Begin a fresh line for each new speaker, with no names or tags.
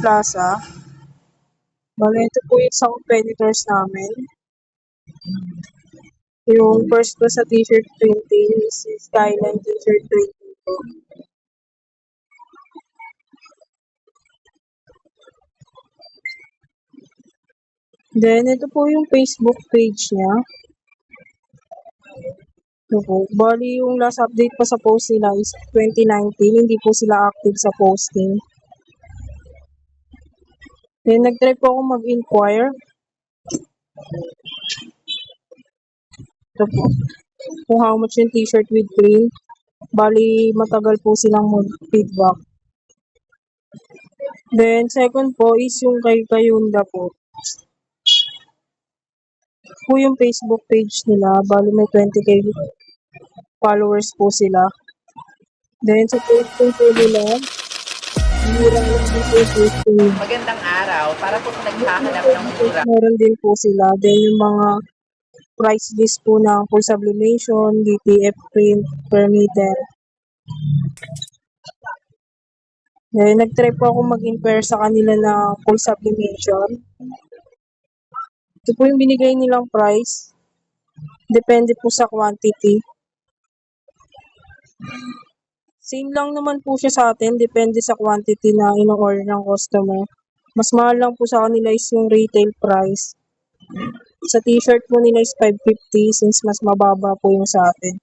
Plaza. Bale, ito po yung sa competitors namin. Yung first po sa t-shirt printing is Skyline t-shirt printing po. Then, ito po yung Facebook page niya. Ito po. Bali, yung last update pa sa post nila is 2019. Hindi po sila active sa posting. Then, nag-try po ako mag-inquire. Ito po. Kung how much yung t-shirt with print. Bali, matagal po silang mag-feedback. Then, second po is yung kay Kayunda po. Po yung Facebook page nila. Bali, may 20k followers po sila. Then, sa posting po nila, mura lang din po posting.
Magandang araw. Para po sa naghahanap ng mura.
Meron din po sila. Then, yung mga price list po ng full sublimation, DTF print per meter. Then, nag-try po ako mag-inquire sa kanila na full sublimation. Ito po yung binigay nilang price. Depende po sa quantity. Same lang naman po siya sa atin. Depende sa quantity na ino-order ng customer. Mas mahal lang po sa kanila is yung retail price. Sa t-shirt po nila is 550 since mas mababa po yung sa atin.